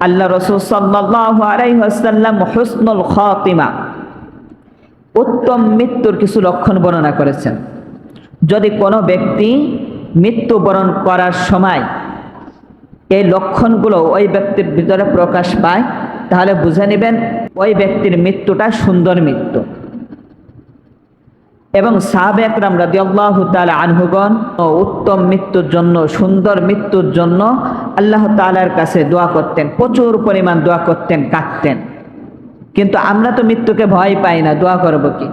আল্লাহ রাসূল সাল্লাল্লাহু আলাইহি ওয়াসাল্লাম হুসনুল খাতিমা, উত্তম মৃত্যুর কিছু লক্ষণ বর্ণনা করেছেন। যদি কোনো ব্যক্তি মৃত্যুবরণ করার সময় এই লক্ষণগুলো ওই ব্যক্তির ভিতরে প্রকাশ পায়, তাহলে বুঝে নেবেন ওই ব্যক্তির মৃত্যুটা সুন্দর মৃত্যু। এবং সাহাবে একরাম রাদিয়াল্লাহু তাআলা আনহুগণ উত্তম মৃত্যুর জন্য, সুন্দর মৃত্যুর জন্য আল্লাহ তাআলার কাছে দোয়া করতেন, প্রচুর পরিমাণ দোয়া করতেন, কাঁদতেন। কিন্তু আমরা তো মৃত্যুকে ভয় পাই না, দোয়া করব কি?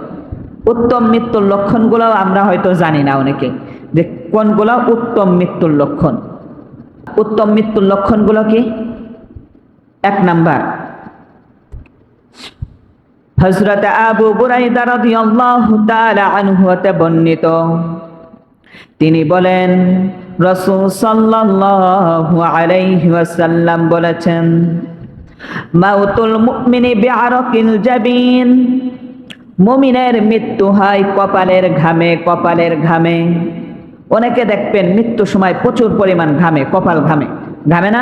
উত্তম মৃত্যুর লক্ষণগুলো আমরা হয়তো জানি না অনেকে, যে কোনগুলো উত্তম মৃত্যুর লক্ষণ। উত্তম মৃত্যুর লক্ষণগুলো কি? 1 নাম্বার, হযরত আবু বুরাইদা রাদিয়াল্লাহু তাআলা আনহু হতে বর্ণিত, তিনি বলেন রাসূল সাল্লাল্লাহু আলাইহি ওয়াসাল্লাম বলেছেন, মাউতুল মুমিনি বিআরাকিল জাবিন, মুমিনের মৃত্যু হয় কপালের ঘামে, কপালের ঘামে। অনেকে দেখবেন মৃত্যুর সময় প্রচুর পরিমাণ ঘামে, কপাল ঘামে, ঘামে না?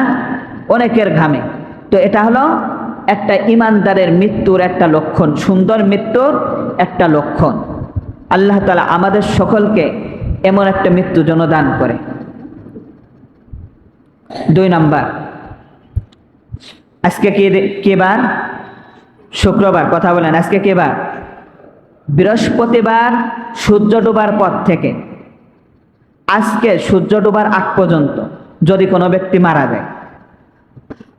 অনেকের ঘামে। তো এটা হলো একটা ইমানদারের মৃত্যুর একটা লক্ষণ, সুন্দর মৃত্যুর একটা লক্ষণ। আল্লাহ তাআলা আমাদের সকলকে এমন একটা মৃত্যু যেন দান করে। 2 নাম্বার, আজকে কি বার? শুক্রবার। কথা বলেন, আজকে কি বার? বৃহস্পতিবার সূর্য ডোবার পর থেকে আজকে সূর্য ডোবার আগ পর্যন্ত যদি কোনো ব্যক্তি মারা যায়,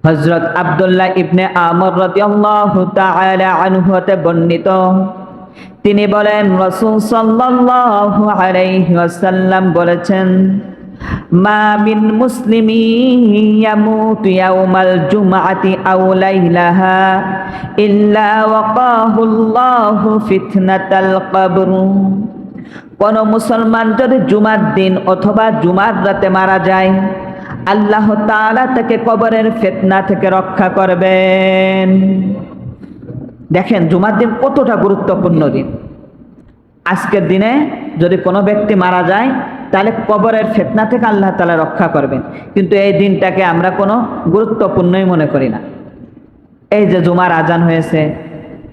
হযরত আব্দুল্লাহ ইবনে আমর রাদিয়াল্লাহু তাআলা আনহু হতে বর্ণিত, তিনি বলেন রাসূল সাল্লাল্লাহু আলাইহি ওয়াসাল্লাম বলেছেন, মা মিন মুসলিমিন ইয়ামুতু ইয়াউমাল জুমআতি আও লাইলাহা ইল্লা ওয়াকাহুল্লাহু ফিতনাতাল কবর। কোন মুসলমান যদি জুমার দিন অথবা জুমার রাতে মারা যায়, আল্লাহ তাআলা তাকে কবরের ফিতনা থেকে রক্ষা করবেন। দেখেন জুমার দিন কতটা গুরুত্বপূর্ণ দিন। আজকের দিনে যদি কোনো ব্যক্তি মারা যায়, তাহলে কবরের ফিতনা থেকে আল্লাহ তাআলা রক্ষা করবেন। কিন্তু এই দিনটাকে আমরা কোনো গুরুত্বপূর্ণই মনে করি না। এই যে জুমার আজান হয়েছে,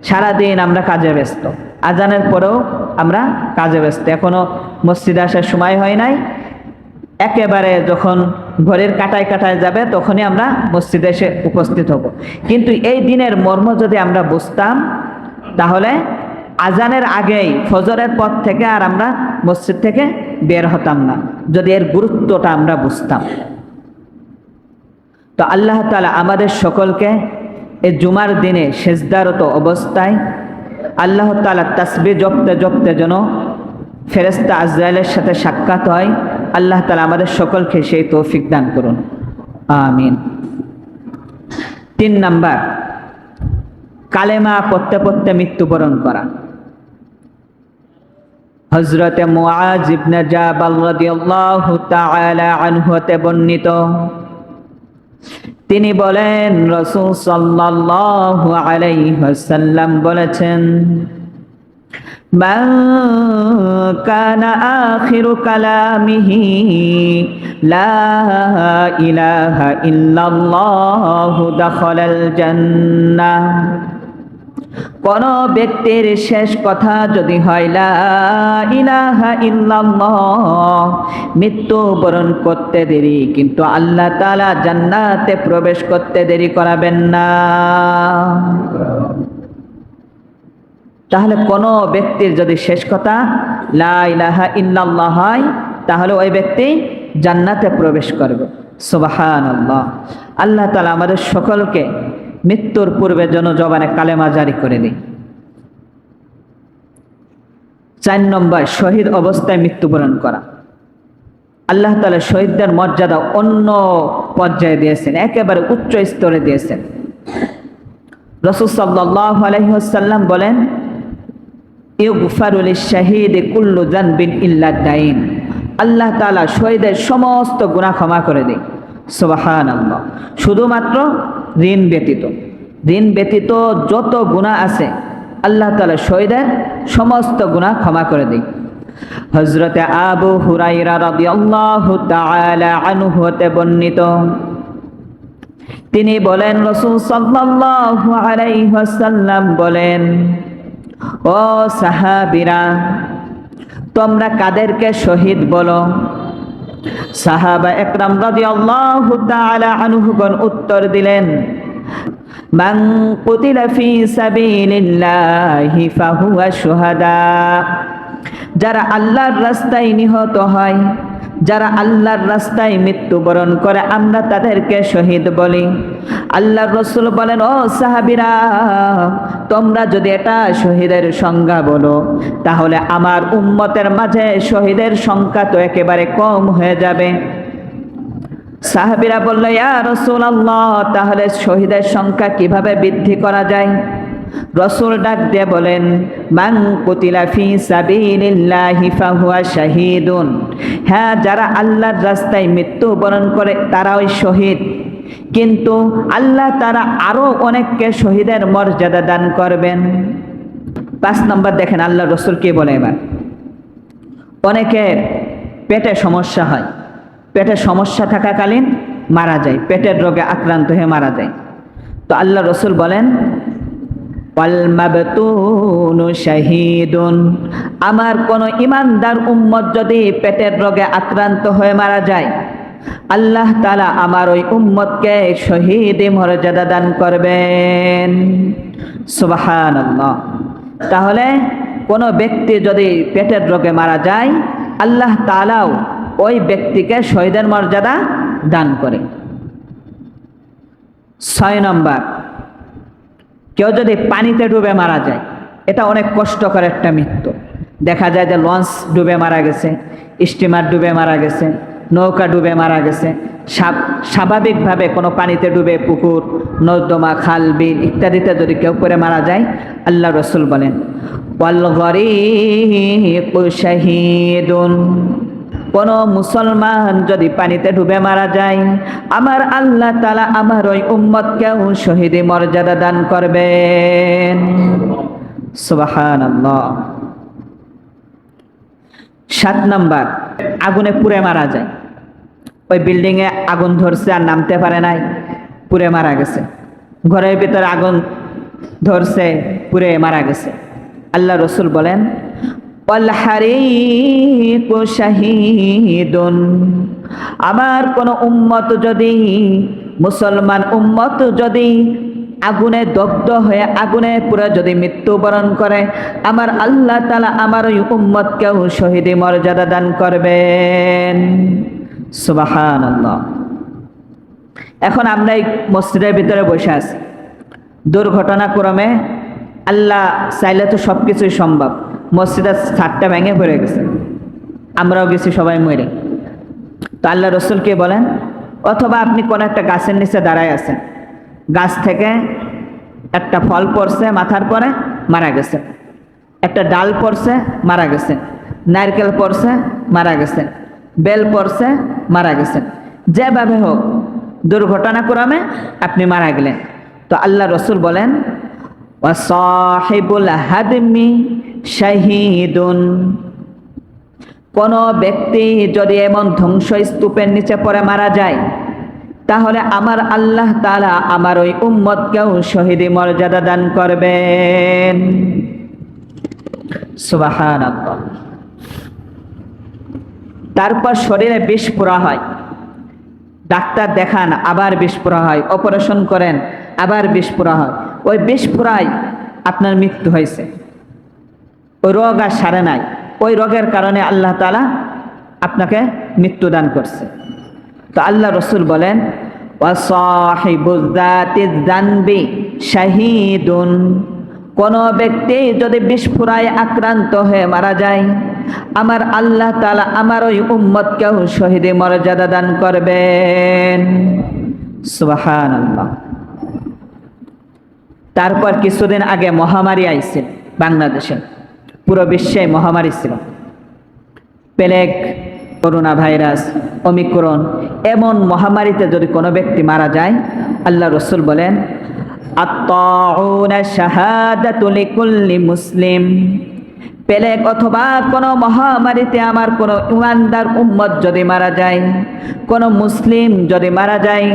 সারাদিন আমরা কাজে ব্যস্ত, আজানের পরেও আমরা কাজে ব্যস্ত, এখনো মসজিদে আসার সময় হয় নাই। একেবারে যখন ঘরের কাটায় কাটায় যাবে তখনই আমরা মসজিদে এসে উপস্থিত হব। কিন্তু এই দিনের মর্ম যদি আমরা বুঝতাম, তাহলে আজানের আগেই ফজরের পর থেকে আর আমরা মসজিদ থেকে বের হতাম না, যদি এর গুরুত্বটা আমরা বুঝতাম। তো আল্লাহ তাআলা আমাদের সকলকে এই জুমার দিনে সেজদারত অবস্থায় আল্লাহ তাআলা তাসবিহ জপতে জপতে যেন ফেরেশতা আজরাইলের সাথে সাক্ষাৎ হয়। আল্লাহ তাআলা আমাদের সকলকে সেই তৌফিক দান করুন, আমিন। 3 নাম্বার, কালেমা পড়তে পড়তে মৃত্যুবরণ করা। হযরত মুআজ ইবনে জাবাল রাদিয়াল্লাহু তাআলা আনহু হতে বর্ণিত, তিনি বলেন রাসূল সাল্লাল্লাহু আলাইহি ওয়াসাল্লাম বলেছেন, মান কানা আখিরু কালামিহি লা ইলাহা ইল্লাল্লাহু দাখালাল জান্নাহ। কোন ব্যক্তির শেষ কথা যদি হয় লা ইলাহা ইল্লাল্লাহ, মৃত্যুবরণ করতে দেরি কিন্তু আল্লাহ তাআলা জান্নাতে প্রবেশ করতে দেরি করাবেন না। তাহলে কোন ব্যক্তির যদি শেষ কথা লা ইলাহা ইল্লাল্লাহ হয়, তাহলে ওই ব্যক্তি জান্নাতে প্রবেশ করবে। সুবহানাল্লাহ। আল্লাহ তাআলা আমাদের সকলকে মৃত্যুর পূর্বে যেন জবানে কালেমা জারি করে দিই। 4 নম্বর, শহীদ অবস্থায় মৃত্যুবরণ করা। আল্লাহ তাআলা শহীদদের মর্যাদা অন্য পর্যায়ে দিয়েছেন, একেবারে উচ্চ স্তরে দিয়েছেন। রাসূল সাল্লাল্লাহু আলাইহি ওয়াসাল্লাম বলেন, ইগফারু লিশ-শাহীদি কুল্লু যানবিন ইল্লা দাইন। আল্লাহ তাআলা শহীদের সমস্ত গুনাহ ক্ষমা করে দেয়। সুবহানাল্লাহ। শুধুমাত্র ঋণ ব্যতীত, ঋণ ব্যতীত যত গুনাহ আছে আল্লাহ তাআলা শহীদের সমস্ত গুনাহ ক্ষমা করে দেয়। হযরতে আবু হুরায়রা রাদিয়াল্লাহু তাআলা আনহু হতে বর্ণিত, তিনি বলেন, রাসূল সাল্লাল্লাহু আলাইহি ওয়াসাল্লাম বলেন, ও সাহাবীরা, তোমরা কাদেরকে শহীদ বলো? সাহাবা একরাম রাদিয়াল্লাহু তাআলা আনহুগণ উত্তর দিলেন, মান কুতিলা ফি সাবিলিল্লাহি ফাহুয়া শুহাদা। যারা আল্লাহর রাস্তায় নিহত হয়, যারা আল্লাহর রাস্তায় মৃত্যুবরণ করে, আমরা তাদেরকে শহীদ বলি। আল্লাহর রাসূল বলেন, ও সাহাবীরা, তোমরা যদি এটা শহীদের সংজ্ঞা বলো, তাহলে আমার উম্মতের মাঝে শহীদের সংখ্যা তো একেবারে কম হয়ে যাবে। সাহাবীরা বলল, ইয়া রাসূলুল্লাহ, তাহলে শহীদের সংখ্যা কিভাবে বৃদ্ধি করা যায়? রাসূল ডাক দিয়ে বলেন, মান কুতিলা ফি সাবিলিল্লাহি ফাহুয়া শাহীদুন। হ্যাঁ, যারা আল্লাহর রাস্তায় মৃত্যুবরণ করে তারা ওই শহীদ, কিন্তু আল্লাহ তারা আরো অনেককে শহীদের মর্যাদা দান করবেন। 5 নম্বর দেখেন আল্লাহ রাসূল কি বলে। এবার অনেকের পেটে সমস্যা হয়, পেটে সমস্যা থাকাকালীন মারা যায়, পেটের রোগে আক্রান্ত হয়ে মারা যায়। তো আল্লাহ রাসূল বলেন, ওয়াল মাবতুনু শাহীদুন। আমার কোন ঈমানদার উম্মত যদি পেটের রোগে আক্রান্ত হয়ে মারা যায়, আল্লাহ তাআলা আমার ওই উম্মতকে শহীদ মর্যাদা দান করবেন। সুবহানাল্লাহ। তাহলে কোন ব্যক্তি যদি পেটের রোগে মারা যায়, আল্লাহ তাআলাও ওই ব্যক্তিকে শহীদের মর্যাদা দান করে। 6 নম্বর, কেউ যদি পানিতে ডুবে মারা যায়, এটা অনেক কষ্টকর একটা মৃত্যু। দেখা যায় যে লঞ্চ ডুবে মারা গেছে, স্টিমার ডুবে মারা গেছে, নৌকা ডুবে মারা গেছে। স্বাভাবিকভাবে কোনো পানিতে ডুবে পুকুর, নর্দমা, খাল, বিল ইত্যাদিতে যদি কেউ করে মারা যায়, আল্লাহ রাসূল বলেন, ওয়াল গরীকু শাহীদুন। কোন মুসলমান যদি পানিতে ডুবে মারা যায়, আমার আল্লাহ তাআলা আমার ওই উম্মতকেও শহীদি মর্যাদা দান করবেন। সুবহানাল্লাহ। 7 নম্বর, আগুনে পুড়ে মারা যায়। ওই বিল্ডিং এ আগুন ধরছে আর নামতে পারে নাই, পুড়ে মারা গেছে। ঘরের ভিতরে আগুন ধরছে, পুড়ে মারা গেছে। আল্লাহ রাসূল বলেন, ওয়াল হারিকু শাহীদুন। আমার কোন উম্মত যদি, মুসলমান উম্মত যদি আগুনে দগ্ধ হয়ে আগুনে পুরো যদি মৃত্যুবরণ করে, আমার আল্লাহ তাআলা আমার ওই উম্মতকেও শহীদি মর্যাদা দান করবেন। সুবহানাল্লাহ। এখন আমরা এই মসজিদের ভিতরে বসে আছি, দুর্ঘটনাক্রমে আল্লাহ চাইলে তো সবকিছুই সম্ভব, মসজিদের ছাদটা ভেঙে পড়ে গেছে, আমরাও গেছি সবাই মরে। তো আল্লাহ রাসূল কে বলেন, অথবা আপনি কোন একটা গাছের নিচে দাঁড়ায় আছেন, গাছ থেকে একটা ফল পড়ছে মাথার পরে, মারা গেছে। একটা ডাল পড়ছে, মারা গেছে। নারকেল পড়ছে, মারা গেছে। বেল পড়ছে, মারা গেছে। যেভাবে হোক দুর্ঘটনাক্রমে আপনি মারা গেলেন। তো আল্লাহ রাসূল বলেন, ওয়া সাহিবুল হাদমি শাহীদুন। কোন ব্যক্তি যদি এমন ধ্বংসস্তূপের নিচে পড়ে মারা যায়, তাহলে আমার আল্লাহ তাআলা আমার ওই উম্মতকেও শহীদি মর্যাদা দান করবেন। সুবহানাল্লাহ। তারপর শরীরে বিষ পোড়া হয়, ডাক্তার দেখান, আবার বিষ পোড়া হয়, অপারেশন করেন, আবার বিষ পোড়া হয়। ওই বিষ পোড়ায় আপনার মৃত্যু হয়েছে, ওই রোগ আর সারে নাই, ওই রোগের কারণে আল্লাহ তাআলা আপনাকে মৃত্যু দান করছে। তো আল্লাহ রাসূল বলেন, ওয়া সাহিবুয যাতিয যানবি শাহীদুন। কোন ব্যক্তি যদি বিস্ফোরায় আক্রান্ত হয়ে মারা যায়, আমার আল্লাহ তাআলা আমার ওই উম্মতকেও শহীদি মর্যাদা দান করবেন। সুবহানাল্লাহ। তারপর কিছুদিন আগে মহামারী আইছিল বাংলাদেশে, পুরো বিশ্বে মহামারী ছিল। প্লেগ, করোনা ভাইরাস, ওমিক্রন, এমন মহামারীতে যদি কোনো ব্যক্তি মারা যায়, আল্লাহ রাসূল বলেন, আত-তাউনা শাহাদাতু লিকুল্লি মুসলিম। প্লেগ অথবা কোনো মহামারীতে আমার কোনো ইমানদার উম্মত যদি মারা যায়, কোনো মুসলিম যদি মারা যায়,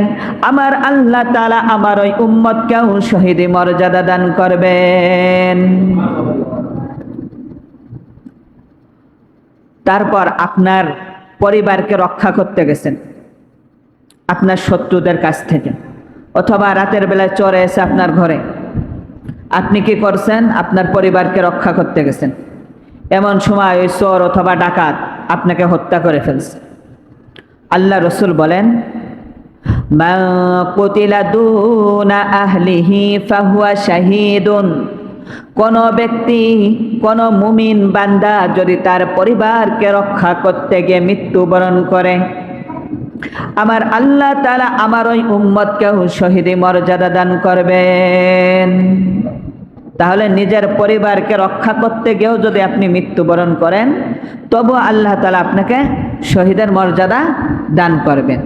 আমার আল্লাহ তাআলা আমার ওই উম্মতকেও শহীদি মর্যাদা দান করবেন। তারপর আপনার পরিবারকে রক্ষা করতে গেছেন আপনার শত্রুদের কাছ থেকে, অথবা রাতের বেলায় চোর এসে আপনার ঘরে, আপনি কি করছেন? আপনার পরিবারকে রক্ষা করতে গেছেন। এমন সময় ওই চোর অথবা ডাকাত আপনাকে হত্যা করে ফেলছে। আল্লাহ রসুল বলেন, মা কুতিলা দুনা আহলিহি ফাহুয়া শাহীদুন। কোন ব্যক্তি, কোন মুমিন বান্দা যদি তার পরিবারকে রক্ষা করতে গিয়ে মৃত্যুবরণ করে, আমার আল্লাহ তাআলা আমার ওই উম্মতকেও শহীদি মর্যাদা দান করবেন। তাহলে নিজের পরিবারকে রক্ষা করতে গিয়েও যদি আপনি মৃত্যুবরণ করেন, তবু আল্লাহ তাআলা আপনাকে শহীদের মর্যাদা দান করবেন।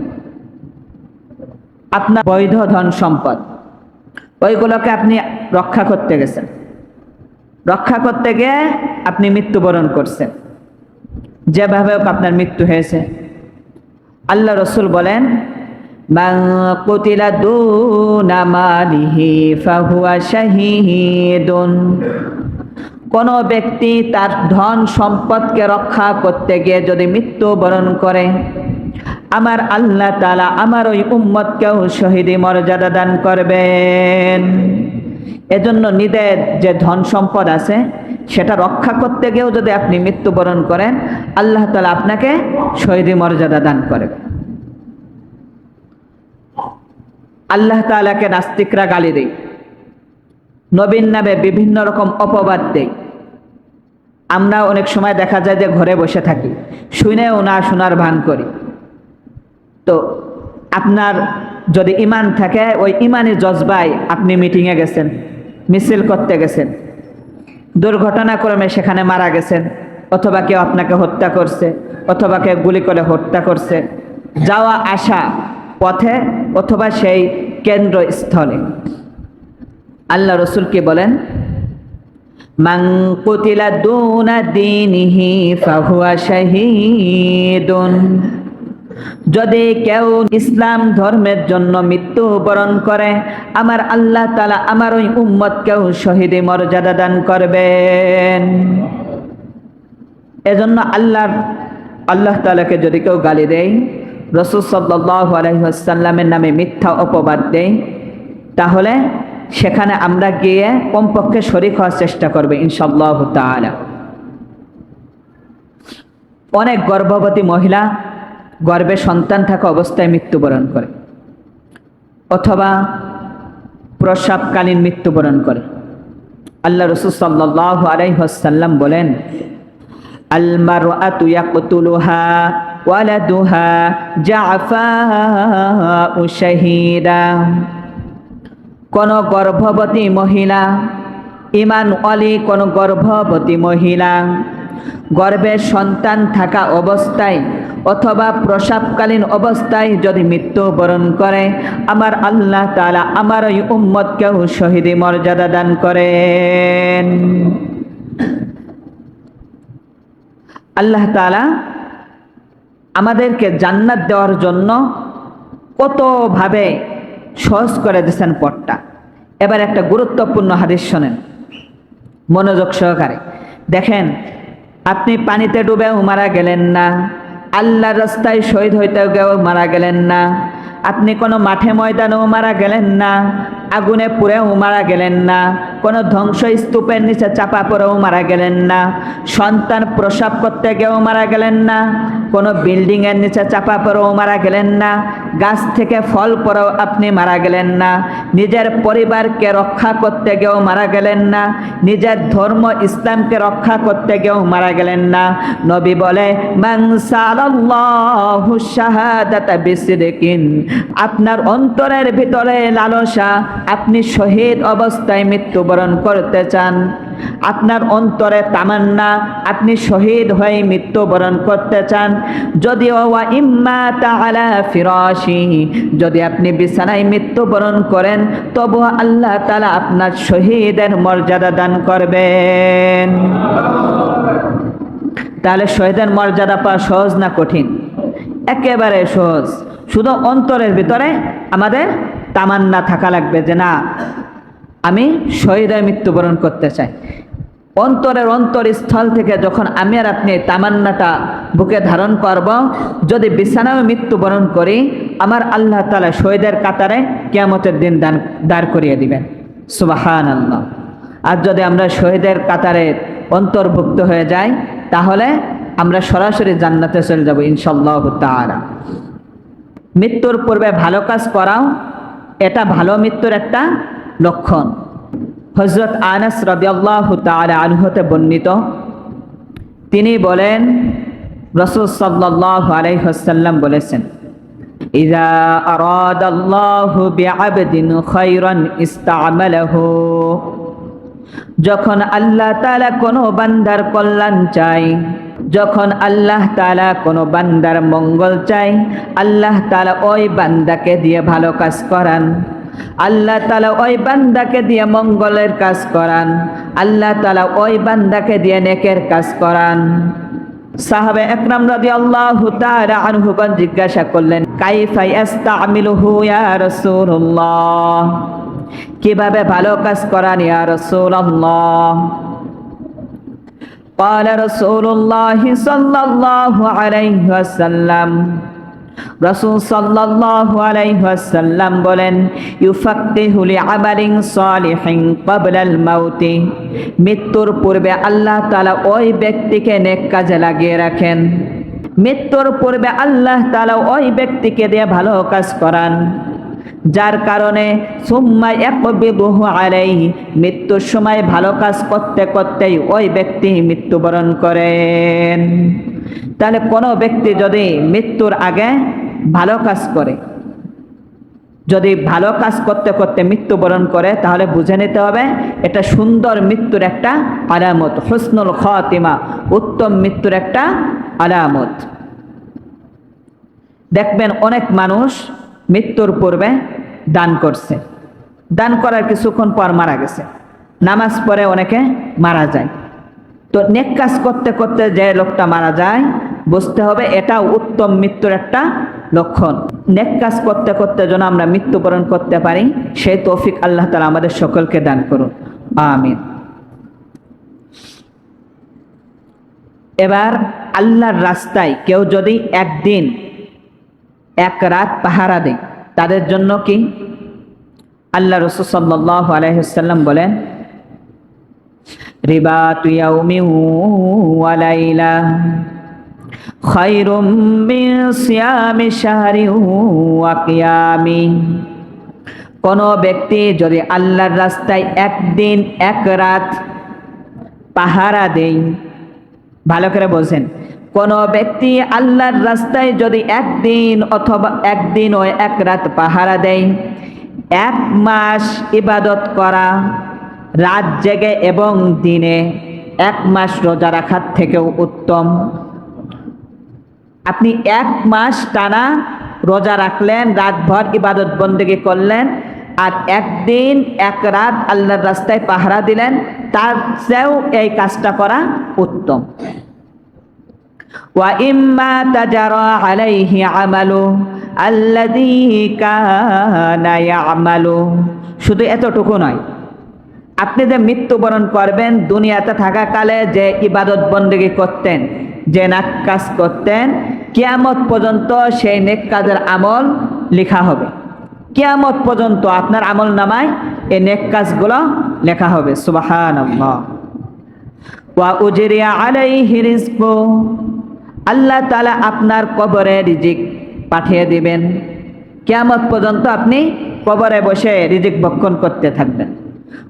আপনার বৈধ ধন সম্পদ, ওইগুলোকে আপনি রক্ষা করতে গেছেন, রক্ষা করতে গিয়ে আপনি মৃত্যুবরণ করছেন, যেভাবে হোক আপনার মৃত্যু হয়েছে। আল্লাহ রসুল বলেন, মান কুতিলা দুনা মালিহি ফাহুয়া শাহীদুন। কোন ব্যক্তি তার ধন সম্পদকে রক্ষা করতে গিয়ে যদি মৃত্যুবরণ করে, আমার আল্লাহ তাআলা আমার ওই উম্মতকেও শহীদি মর্যাদা দান করবেন। এজন্য নিজের যে ধন সম্পদ আছে সেটা রক্ষা করতে গিয়েও যদি আপনি মৃত্যুবরণ করেন, আল্লাহ তাআলা আপনাকে শহীদি মর্যাদা দান করবেন। আল্লাহ তাআলাকে নাস্তিকরা গালি দেয়, নবীর নামে বিভিন্ন রকম অপবাদ দেয়। আমরা অনেক সময় দেখা যায় যে ঘরে বসে থাকি, শুনেও না শোনার ভান করি। তো আপনার যদি ইমান থাকে, ওই ইমানি জজবায় আপনি মিটিংয়ে গেছেন, মিছিল করতে গেছেন, দুর্ঘটনাক্রমে সেখানে মারা গেছেন, অথবা কেউ আপনাকে হত্যা করছে, অথবা কেউ গুলি করে হত্যা করছে, যাওয়া আসা পথে অথবা সেই কেন্দ্রস্থলে, আল্লাহ রসুল কি বলেন, মান কুতিলা দুনা দীনিহি ফাহুয়া শাহীদুন। যদি কেউ ইসলাম ধর্মের জন্য মৃত্যুবরণ করে, আমার আল্লাহ তাআলা আমার ওই উম্মতকেও শহীদি মর্যাদা দান করবেন। এজন্য আল্লাহ তাআলাকে যদি কেউ গালি দেয়, রাসূল সাল্লাল্লাহু আলাইহি ওয়াসাল্লামের নামে মিথ্যা অপবাদ দেয়, তাহলে সেখানে আমরা গিয়ে কমপক্ষে শরীক হওয়ার চেষ্টা করবে ইনশাআল্লাহু তাআলা। অনেক গর্ভবতী মহিলা গর্ভে সন্তান থাকা অবস্থায় মৃত্যুবরণ করে, অথবা প্রসবকালীন মৃত্যুবরণ করে। আল্লাহ রাসূল সাল্লাল্লাহু আলাইহি ওয়াসাল্লাম বলেন, আল মারআতু ইয়াকতুলুহা ওয়ালাদুহা জাফাউ শাহীদা। কোন গর্ভবতী মহিলা, ঈমান ওয়ালি কোন গর্ভবতী মহিলা গর্ভে সন্তান থাকা অবস্থায় অথবা প্রসবকালীন অবস্থায় যদি মৃত্যুবরণ করে, আমার আল্লাহ তাআলা আমার ওই উম্মতকেও শহীদি মর্যাদা দান করেন। আল্লাহ তাআলা আমাদেরকে জান্নাত দেওয়ার জন্য কতভাবে সহজ করে দিয়েছেন পথটা। এবার একটা গুরুত্বপূর্ণ হাদিস শোনেন মনোযোগ সহকারে। দেখেন, আপনি পানিতে ডুবেও মারা গেলেন না, আল্লাহর রাস্তায় শহীদ হইতে গিয়েও মারা গেলেন না, আপনি কোনো মাঠে ময়দানেও মারা গেলেন না, আগুনে পুড়েও মারা গেলেন না, কোনো ধ্বংসস্তূপের নিচে চাপা পড়েও মারা গেলেন না, সন্তান প্রসব করতে গিয়েও মারা গেলেন না, কোনো বিল্ডিংয়ের নিচে চাপা পড়েও মারা গেলেন না, গাছ থেকে ফল পড়েও আপনি মারা গেলেন না, নিজের পরিবারকে রক্ষা করতে গিয়েও মারা গেলেন না, নিজের ধর্ম ইসলামকে রক্ষা করতে গিয়েও মারা গেলেন না। নবী বলে, মান সালাল্লাহু শাহাদাতা বিসিদকিন। আপনার অন্তরের ভিতরে লালসা, আপনি শহীদ অবস্থায় মৃত্যুবরণ করতে চান, আপনার অন্তরে তামান্না আপনি শহীদ হয়ে মৃত্যুবরণ করতে চান, যদিও ওয়া ইম্মা তাআলা ফিরাশি, যদি আপনি বিছানায় মৃত্যুবরণ করেন তবু আল্লাহ তাআলা আপনার শহীদের মর্যাদা দান করবেন। তাহলে শহীদের মর্যাদা পাওয়া সহজ না কঠিন? একেবারে সহজ। শুধু অন্তরের ভিতরে আমাদের তামান্না থাকা লাগবে যে না, আমি শহীদ হয়ে মৃত্যুবরণ করতে চাই। অন্তরের অন্তরস্থল থেকে যখন আমি আর আপনি তামান্নাটা বুকে ধারণ করব, যদি বিছানায় মৃত্যুবরণ করি, আমার আল্লাহ তাআলা শহীদের কাতারে কিয়ামতের দিন দাঁড় করিয়ে দিবেন। সুবহানাল্লাহ। আর যদি আমরা শহীদের কাতারে অন্তর্ভুক্ত হয়ে যাই তাহলে আমরা সরাসরি জান্নাতে চলে যাব ইনশাআল্লাহু তাআলা। মৃত্যুর পূর্বে ভালো কাজ করাও এটা ভালো মৃত্যুর একটা লক্ষণ। হযরত আনাস রাদিয়াল্লাহু তাআলা আনহু হতে বর্ণিত, তিনি বলেন রাসূল সাল্লাল্লাহু আলাইহি ওয়াসাল্লাম বলেছেন, ইযা আরাদাল্লাহু বিআবদিন খায়রান ইস্তা'মালাহু, যখন আল্লাহ তাআলা কোনো বান্দার কল্যাণ চায়, যখন আল্লাহ তাআলা কোনো বান্দার মঙ্গল চায়, আল্লাহ তাআলা ওই বান্দাকে দিয়ে ভালো কাজ করান, আল্লাহ তাআলা ওই বান্দাকে দিয়ে মঙ্গলের কাজ করান, আল্লাহ তাআলা ওই বান্দাকে দিয়ে নেকের কাজ করান। সাহাবে একরাম রাদিয়াল্লাহু তাআলা আনহুগণ জিজ্ঞাসা করলেন, কাইফা ইস্তা'মিলুহু ইয়া রাসূলুল্লাহ, কিভাবে ভালো কাজ করান ইয়া রাসূলুল্লাহ? قال رسول الله صلى الله عليه وسلم, রাসূল সাল্লাল্লাহু আলাইহি ওয়াসাল্লাম বলেন, ইউফাক্কিহু লিআমালিন সালিহিন ক্বাবলাল মাউতি, মৃত্যুর পূর্বে আল্লাহ তাআলা ওই ব্যক্তিকে নেক কাজে লাগিয়ে রাখেন। মৃত্যুর পূর্বে আল্লাহ তাআলা ওই ব্যক্তিকে দিয়ে ভালো কাজ করান, যার কারণে সুম্মা ইয়াকবিদুহু আলাইহি, মৃত্যুর সময় ভালো কাজ করতে করতেই ওই ব্যক্তি মৃত্যুবরণ করেন। তাহলে কোনো ব্যক্তি যদি মৃত্যুর আগে ভালো কাজ করে, যদি ভালো কাজ করতে করতে মৃত্যুবরণ করে, তাহলে বুঝে নিতে হবে এটা সুন্দর মৃত্যুর একটা আলামত, হুসনুল খাতিমা, উত্তম মৃত্যুর একটা আলামত। দেখবেন অনেক মানুষ মৃত্যুর পূর্বে দান করছে, দান করার কিছুক্ষণ পর মারা গেছে, নামাজ পড়ে অনেকে মারা যায়। তো নেক কাজ করতে করতে যে লোকটা মারা যায়, বুঝতে হবে এটা উত্তম মৃত্যুর একটা লক্ষণ। নেক কাজ করতে করতে যেন আমরা মৃত্যুবরণ করতে পারি, সেই তৌফিক আল্লাহ তাআলা আমাদের সকলকে দান করুন, আমিন। এবার আল্লাহর রাস্তায় কেউ যদি একদিন এক রাত পাহারা দেয়, তাদের জন্য কি? আল্লাহ রাসূল সাল্লাল্লাহু আলাইহি ওয়াসাল্লাম বলেন, রিবাতু ইয়াউমিন ওয়া লাইলা খায়রুম মিন সিয়ামি শাহরিন ওয়া কিয়ামি, কোন ব্যক্তি যদি আল্লাহর রাস্তায় একদিন এক রাত পাহারা দেয়, ভালো করে বোঝেন, কোন ব্যক্তি আল্লাহর রাস্তায় যদি একদিন অথবা একদিন ও এক রাত পাহারা দেয়, 1 মাস ইবাদত করা রাত জেগে এবং দিনে 1 মাস রোজা রাখার থেকেও উত্তম। আপনি 1 মাস টানা রোজা রাখলেন, রাতভর ইবাদত বন্দেগী করলেন, আর একদিন এক রাত আল্লাহর রাস্তায় পাহারা দিলেন, তার চেয়েও এই কাজটা করা উত্তম। ওয়া ইম্মা তাজারা আলাইহি আমালু আল্লাযী কানা ইয়ামালু, শুধু এতটুকু নয়, আপনি যে মৃত্যুবরণ করবেন, দুনিয়াতে থাকাকালে যে ইবাদত বন্দেগী করতেন, যে নেক কাজ করতেন, কিয়ামত পর্যন্ত সেই নেক কাজের আমল লেখা হবে। কিয়ামত পর্যন্ত আপনার আমল নামায় এই নেক কাজগুলো লেখা হবে। সুবহানাল্লাহ। ওয়া উজরিয়া আলাইহি রিজকু, আল্লাহ তাআলা আপনার কবরে রিজিক পাঠিয়ে দিবেন। কিয়ামত পর্যন্ত আপনি কবরে বসে রিজিক ভক্ষণ করতে থাকবেন।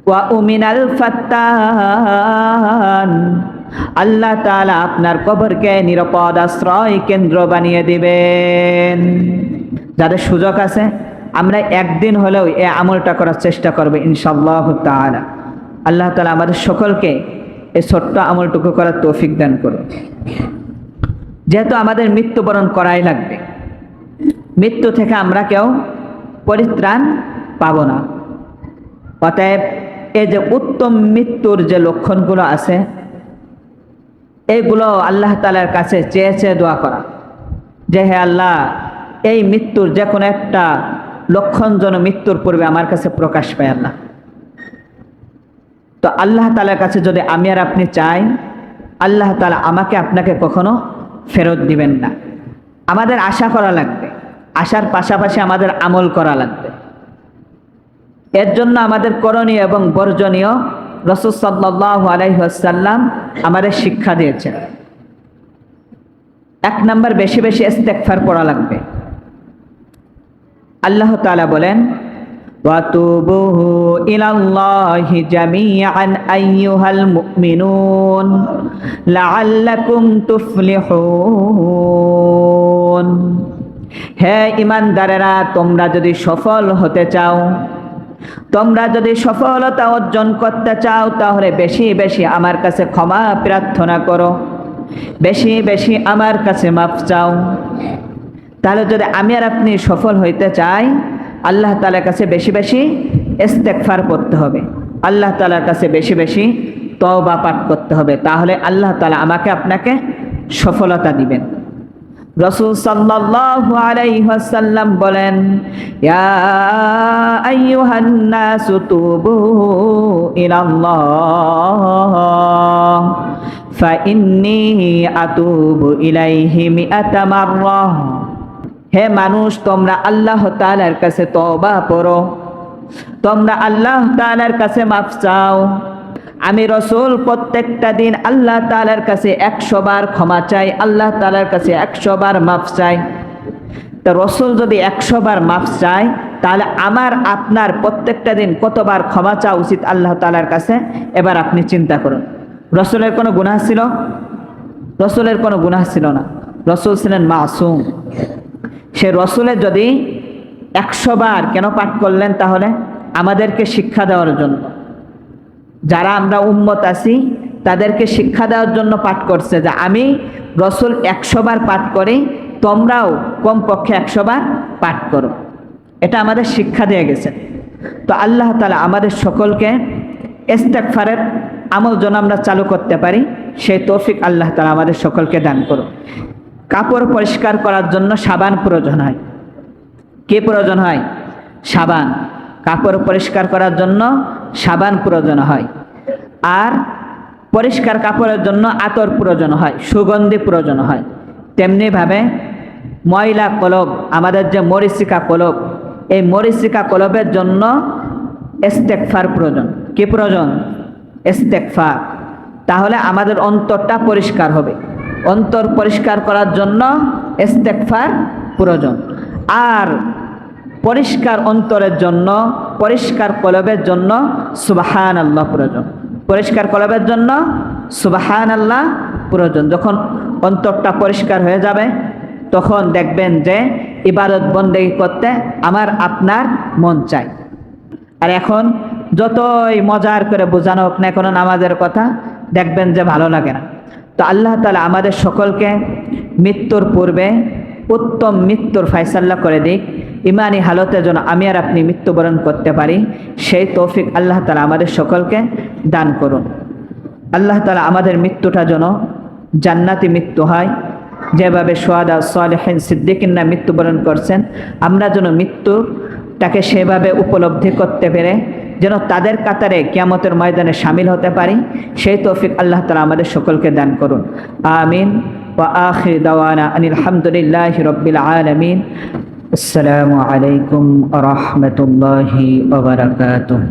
ওয়া উমিনাল ফাত্তান, আল্লাহ তাআলা আপনার কবরকে নিরাপদ আশ্রয় কেন্দ্র বানিয়ে দিবেন। যাদের সুযোগ আছে আমরা একদিন হলেও এই আমলটা করার চেষ্টা করব ইনশাআল্লাহ তাআলা। আল্লাহ তাআলা আমাদের সকলকে এই ছোট্ট আমলটুকু করার তৌফিক দান করুন। যেহেতু আমাদের মৃত্যুবরণ করাই লাগবে, মৃত্যু থেকে আমরা কেউ পরিত্রাণ পাব না। অতএব এই যে উত্তম মৃত্যুর যে লক্ষণগুলো আছে, এইগুলো আল্লাহ তাআলার কাছে চেয়ে চেয়ে দোয়া করা যে হে আল্লাহ, এই মৃত্যুর যে কোনো একটা লক্ষণ যেন মৃত্যুর পূর্বে আমার কাছে প্রকাশ পায় আল্লাহ। তো আল্লাহ তাআলার কাছে যদি আমি আর আপনি চাই, আল্লাহ তাআলা আমাকে আপনাকে কখনো ফেরত দিবেন না। আমাদের আশা করা লাগবে, আশার পাশাপাশি আমাদের আমল করা লাগবে। এর জন্য আমাদের করণীয় এবং বর্জনীয় রাসূল সাল্লাল্লাহু আলাইহি ওয়াসাল্লাম আমাদের শিক্ষা দিয়েছেন। 1 নাম্বার, বেশি বেশি ইস্তেগফার পড়া লাগবে। আল্লাহ তাআলা বলেন, ওয়াতুবু ইলাল্লাহি জামিআন আইয়ুহাল মুমিনুন লাআল্লাকুম তুফলিহুন। হে ঈমানদারেরা, তোমরা যদি সফল হতে চাও, তোমরা যদি সফলতা অর্জন করতে চাও, তাহলে বেশি বেশি আমার কাছে ক্ষমা প্রার্থনা করো, বেশি বেশি আমার কাছে মাফ চাও। তাহলে যদি আমি আর আপনি সফল হইতে চাই, আল্লাহ তাআলার কাছে বেশি বেশি ইস্তেগফার করতে হবে, আল্লাহ তাআলার কাছে বেশি বেশি তওবা পাঠ করতে হবে। তাহলে আল্লাহ তাআলা আমাকে আপনাকে সফলতা দিবেন। রাসূল সাল্লাল্লাহু আলাইহি ওয়াসাল্লাম বলেন, ইয়া আইয়ুহান নাসু তুবু ইলাল্লাহ ফাইন্নী আতুবু ইলাইহি মিআতা মাররাহ। হে মানুষ, তোমরা আল্লাহ তাআলার কাছে তওবা করো, তোমরা আল্লাহ তাআলার কাছে মাফ চাও। আমি রাসূল প্রত্যেকটা দিন আল্লাহ তাআলার কাছে 100 বার ক্ষমা চাই, আল্লাহ তাআলার কাছে 100 বার মাফ চাই। তো রাসূল যদি 100 বার মাফ চায়, তাহলে আমার আপনার প্রত্যেকটা দিন কতবার ক্ষমা চাওয়া উচিত আল্লাহ তাআলার কাছে? এবার আপনি চিন্তা করুন। রাসূলের কোনো গুনাহ ছিল? রাসূলের কোনো গুনাহ ছিল না। রাসূল ছিলেন মাসুম। সে রাসূলের যদি 100 বার কেন পাঠ করলেন? তাহলে আমাদেরকে শিক্ষা দেওয়ার জন্য, যারা আমরা উম্মত আছি তাদেরকে শিক্ষা দেওয়ার জন্য পাঠ করছে যে আমি রাসূল 100 বার পাঠ করি, তোমরাও কমপক্ষে 100 বার পাঠ করো। এটা আমাদের শিক্ষা দিয়ে গেছেন। তো আল্লাহ তাআলা আমাদের সকলকে ইস্তেগফারের আমল যেন আমরা চালু করতে পারি, সেই তৌফিক আল্লাহ তাআলা আমাদের সকলকে দান করুন। কাপড় পরিষ্কার করার জন্য সাবান প্রয়োজন হয়। কি প্রয়োজন হয়? সাবান। কাপড় পরিষ্কার করার জন্য সাবান প্রয়োজন হয়। আর পরিষ্কার কাপড়ের জন্য আতর প্রয়োজন হয়, সুগন্ধি প্রয়োজন হয়। তেমনিভাবে ময়লা কলব, আমাদের যে মরিচিকা কলব, এই মরিচিকা কলবের জন্য ইস্তেগফার প্রয়োজন। কি প্রয়োজন? ইস্তেগফার। তাহলে আমাদের অন্তরটা পরিষ্কার হবে। অন্তর পরিষ্কার করার জন্য ইস্তেগফার প্রয়োজন। আর পরিষ্কার অন্তরের জন্য, পরিষ্কার কলবের জন্য সুবহানাল্লাহ প্রয়োজন। পরিষ্কার কলবের জন্য সুবহানাল্লাহ প্রয়োজন। যখন অন্তরটা পরিষ্কার হয়ে যাবে, তখন দেখবেন যে ইবাদত বন্দেগী করতে আমার আপনার মন চায়। আর এখন যতই মজার করে বোঝানো হোক না কোনো নামাজের কথা, দেখবেন যে ভালো লাগে না। তো আল্লাহ তাআলা আমাদের সকলকে মৃত্যুর পূর্বে উত্তম মৃত্যুর ফয়সালা করে দিক, ইমানি হালতে যেন আমি আর আপনি মৃত্যুবরণ করতে পারি, সেই তৌফিক আল্লাহ তাআলা আমাদের সকলকে দান করুন। আল্লাহ তাআলা আমাদের মৃত্যুটা যেন জান্নাতি মৃত্যু হয়, যেভাবে শুহাদা, সালেহিন, সিদ্দিকিনরা মৃত্যুবরণ করছেন, আমরা যেন মৃত্যুটাকে সেভাবে উপলব্ধি করতে পেরে যেন তাদের কাতারে কিয়ামতের ময়দানে শামিল হতে পারি, সেই তৌফিক আল্লাহ তাআলা আমাদের সকলকে দান করুন। আমিন। ওয়া আখির দাওয়ানা আনিল হামদুলিল্লাহি রাব্বিল আলামিন। আসসালামু আলাইকুম ওয়া রাহমাতুল্লাহি ওয়া বারাকাতুহু।